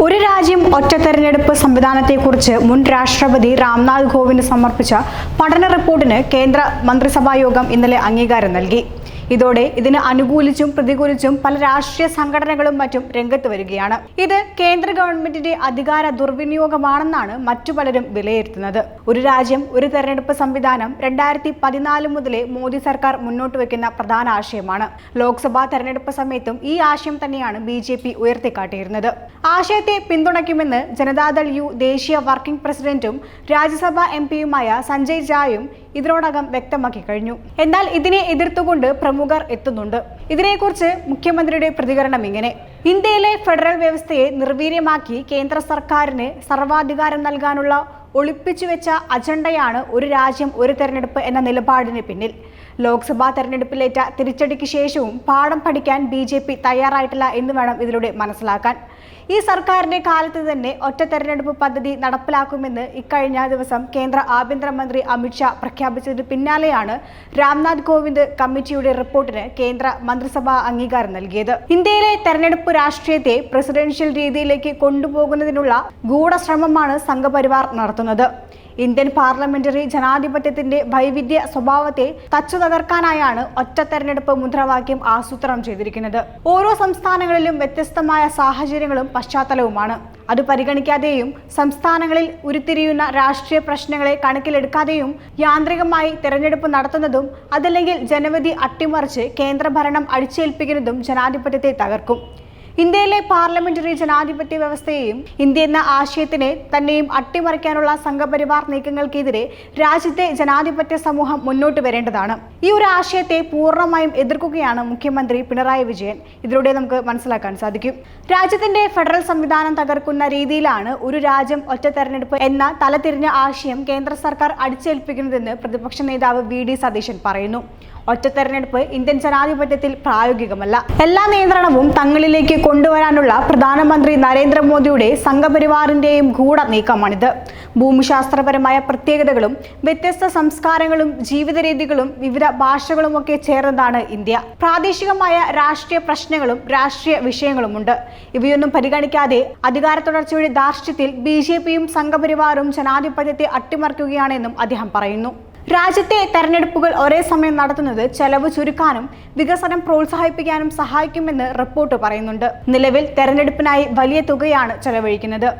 ഒരു രാജ്യം ഒറ്റ തെരഞ്ഞെടുപ്പ് സംവിധാനത്തെക്കുറിച്ച് മുൻ രാഷ്ട്രപതി രാംനാഥ് കോവിന്ദ് സമർപ്പിച്ച പഠന റിപ്പോർട്ടിന് കേന്ദ്ര മന്ത്രിസഭാ യോഗം ഇന്നലെ അംഗീകാരം നൽകി. ഇതോടെ ഇതിന് അനുകൂലിച്ചും പ്രതികൂലിച്ചും പല രാഷ്ട്രീയ സംഘടനകളും മറ്റും രംഗത്ത് വരികയാണ്. ഇത് കേന്ദ്ര ഗവൺമെന്റിന്റെ അധികാര ദുർവിനിയോഗമാണെന്നാണ് മറ്റു പലരും വിലയിരുത്തുന്നത്. ഒരു രാജ്യം ഒരു തെരഞ്ഞെടുപ്പ് സംവിധാനം 2014 മുതലേ മോദി സർക്കാർ മുന്നോട്ട് വയ്ക്കുന്ന പ്രധാന ആശയമാണ്. ലോക്സഭാ തെരഞ്ഞെടുപ്പ് സമയത്തും ഈ ആശയം തന്നെയാണ് BJP ഉയർത്തിക്കാട്ടിയിരുന്നത്. ആശയത്തെ പിന്തുണയ്ക്കുമെന്ന് ജനതാദൾ യു ദേശീയ വർക്കിംഗ് പ്രസിഡന്റും രാജ്യസഭാ MP-യുമായ സഞ്ജയ് ജായും ഇതിനോടകം വ്യക്തമാക്കി കഴിഞ്ഞു. എന്നാൽ ഇതിനെ എതിർത്തുകൊണ്ട് പ്രമുഖർ എത്തുന്നുണ്ട്. ഇതിനെക്കുറിച്ച് മുഖ്യമന്ത്രിയുടെ പ്രതികരണം ഇങ്ങനെ: ഇന്ത്യയിലെ ഫെഡറൽ വ്യവസ്ഥയെ നിർവീര്യമാക്കി കേന്ദ്ര സർക്കാരിന് സർവാധികാരം നൽകാനുള്ള ഒളിപ്പിച്ചുവെച്ച അജണ്ടയാണ് ഒരു രാജ്യം ഒരു തെരഞ്ഞെടുപ്പ് എന്ന നിലപാടിന് പിന്നിൽ. ലോക്സഭാ തെരഞ്ഞെടുപ്പിലേറ്റ തിരിച്ചടിക്ക് ശേഷവും പാഠം പഠിക്കാൻ BJP തയ്യാറായിട്ടില്ല എന്ന് വേണം ഇതിലൂടെ മനസ്സിലാക്കാൻ. ഈ സർക്കാരിന്റെ കാലത്ത് തന്നെ ഒറ്റ തെരഞ്ഞെടുപ്പ് പദ്ധതി നടപ്പിലാക്കുമെന്ന് ഇക്കഴിഞ്ഞ ദിവസം കേന്ദ്ര ആഭ്യന്തരമന്ത്രി അമിത് ഷാ പ്രഖ്യാപിച്ചതിന് പിന്നാലെയാണ് രാംനാഥ് കോവിന്ദ് കമ്മിറ്റിയുടെ റിപ്പോർട്ടിന് കേന്ദ്ര മന്ത്രിസഭ അംഗീകാരം നൽകിയത്. ഇന്ത്യയിലെ തെരഞ്ഞെടുപ്പ് രാഷ്ട്രീയത്തെ പ്രസിഡൻഷ്യൽ രീതിയിലേക്ക് കൊണ്ടുപോകുന്നതിനുള്ള ഗൂഢശ്രമമാണ് സംഘപരിവാർ നടത്തുന്നത്. ഇന്ത്യൻ പാർലമെന്ററി ജനാധിപത്യത്തിന്റെ വൈവിധ്യ സ്വഭാവത്തെ തച്ചുതകർക്കാനായാണ് ഒറ്റ തെരഞ്ഞെടുപ്പ് മുദ്രാവാക്യം ആസൂത്രണം ചെയ്തിരിക്കുന്നത്. ഓരോ സംസ്ഥാനങ്ങളിലും വ്യത്യസ്തമായ സാഹചര്യങ്ങളും പശ്ചാത്തലവുമാണ്. അത് പരിഗണിക്കാതെയും സംസ്ഥാനങ്ങളിൽ ഉരുത്തിരിയുന്ന രാഷ്ട്രീയ പ്രശ്നങ്ങളെ കണക്കിലെടുക്കാതെയും യാന്ത്രികമായി തെരഞ്ഞെടുപ്പ് നടത്തുന്നതും അതല്ലെങ്കിൽ ജനവിധി അട്ടിമറിച്ച് കേന്ദ്രഭരണം അടിച്ചേൽപ്പിക്കുന്നതും ജനാധിപത്യത്തെ തകർക്കും. ഇന്ത്യയിലെ പാർലമെന്ററി ജനാധിപത്യ വ്യവസ്ഥയെയും ഇന്ത്യ എന്ന ആശയത്തിനെ തന്നെയും അട്ടിമറിക്കാനുള്ള സംഘപരിവാർ നീക്കങ്ങൾക്കെതിരെ രാജ്യത്തെ ജനാധിപത്യ സമൂഹം മുന്നോട്ട് വരേണ്ടതാണ്. ഈ ഒരു ആശയത്തെ പൂർണ്ണമായും എതിർക്കുകയാണ് മുഖ്യമന്ത്രി പിണറായി വിജയൻ. ഇതിലൂടെ നമുക്ക് മനസ്സിലാക്കാൻ സാധിക്കും. രാജ്യത്തിന്റെ ഫെഡറൽ സംവിധാനം തകർക്കുന്ന രീതിയിലാണ് ഒരു രാജ്യം ഒറ്റ തെരഞ്ഞെടുപ്പ് എന്ന തലതിരിഞ്ഞ ആശയം കേന്ദ്ര സർക്കാർ അടിച്ചേൽപ്പിക്കുന്നതെന്ന് പ്രതിപക്ഷ നേതാവ് VD സതീശൻ പറയുന്നു. ഒറ്റ തെരഞ്ഞെടുപ്പ് ഇന്ത്യൻ ജനാധിപത്യത്തിൽ പ്രായോഗികമല്ല. എല്ലാ നിയന്ത്രണവും തങ്ങളിലേക്ക് കൊണ്ടുവരാനുള്ള പ്രധാനമന്ത്രി നരേന്ദ്രമോദിയുടെ സംഘപരിവാറിന്റെയും ഗൂഢ നീക്കമാണിത്. ഭൂമിശാസ്ത്രപരമായ പ്രത്യേകതകളും വ്യത്യസ്ത സംസ്കാരങ്ങളും ജീവിത രീതികളും വിവിധ ഭാഷകളുമൊക്കെ ചേർന്നതാണ് ഇന്ത്യ. പ്രാദേശികമായ രാഷ്ട്രീയ പ്രശ്നങ്ങളും രാഷ്ട്രീയ വിഷയങ്ങളുമുണ്ട്. ഇവയൊന്നും പരിഗണിക്കാതെ അധികാര തുടർച്ചയുടെ ധാർഷ്ട്യത്തിൽ BJPയും സംഘപരിവാറും ജനാധിപത്യത്തെ അട്ടിമറിക്കുകയാണെന്നും അദ്ദേഹം പറയുന്നു. രാജ്യത്തെ തെരഞ്ഞെടുപ്പുകൾ ഒരേ സമയം നടത്തുന്നത് ചെലവ് ചുരുക്കാനും വികസനം പ്രോത്സാഹിപ്പിക്കാനും സഹായിക്കുമെന്ന് റിപ്പോർട്ട് പറയുന്നുണ്ട്. നിലവിൽ തെരഞ്ഞെടുപ്പിനായി വലിയ തുകയാണ് ചെലവഴിക്കുന്നത്.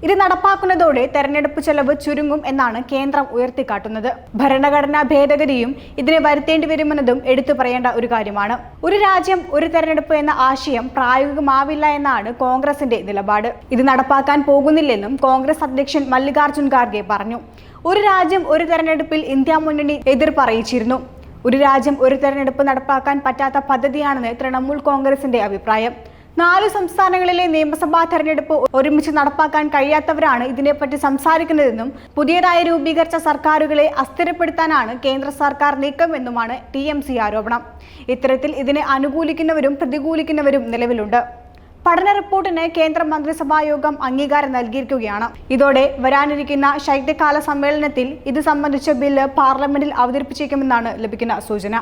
ഇത് നടപ്പാക്കുന്നതോടെ തെരഞ്ഞെടുപ്പ് ചെലവ് ചുരുങ്ങും എന്നാണ് കേന്ദ്രം ഉയർത്തിക്കാട്ടുന്നത്. ഭരണഘടനാ ഭേദഗതിയും ഇതിനെ വരുത്തേണ്ടി വരുമെന്നതും എടുത്തു പറയേണ്ട ഒരു കാര്യമാണ്. ഒരു രാജ്യം ഒരു തെരഞ്ഞെടുപ്പ് എന്ന ആശയം പ്രായോഗികമാവില്ല എന്നാണ് കോൺഗ്രസിന്റെ നിലപാട്. ഇത് നടപ്പാക്കാൻ പോകുന്നില്ലെന്നും കോൺഗ്രസ് അധ്യക്ഷൻ മല്ലികാർജുൻ ഖാർഗെ പറഞ്ഞു. ഒരു രാജ്യം ഒരു തെരഞ്ഞെടുപ്പിൽ ഇന്ത്യ മുന്നണി എതിർപ്പ് അറിയിച്ചിരുന്നു. ഒരു രാജ്യം ഒരു തെരഞ്ഞെടുപ്പ് നടപ്പാക്കാൻ പറ്റാത്ത പദ്ധതിയാണെന്ന് തൃണമൂൽ കോൺഗ്രസിന്റെ അഭിപ്രായം. 4 സംസ്ഥാനങ്ങളിലെ നിയമസഭാ തെരഞ്ഞെടുപ്പ് ഒരുമിച്ച് നടപ്പാക്കാൻ കഴിയാത്തവരാണ് ഇതിനെപ്പറ്റി സംസാരിക്കുന്നതെന്നും പുതിയതായി രൂപീകരിച്ച സർക്കാരുകളെ അസ്ഥിരപ്പെടുത്താനാണ് കേന്ദ്ര സർക്കാർ നീക്കമെന്നുമാണ് TMC ആരോപണം. ഇത്തരത്തിൽ ഇതിനെ അനുകൂലിക്കുന്നവരും പ്രതികൂലിക്കുന്നവരും നിലവിലുണ്ട്. പഠന റിപ്പോർട്ടിന് കേന്ദ്ര മന്ത്രിസഭാ യോഗം അംഗീകാരം നൽകിയിരിക്കുകയാണ്. ഇതോടെ വരാനിരിക്കുന്ന ശൈത്യകാല സമ്മേളനത്തിൽ ഇത് സംബന്ധിച്ച ബില്ല് പാർലമെന്റിൽ അവതരിപ്പിച്ചേക്കുമെന്നാണ് ലഭിക്കുന്ന സൂചന.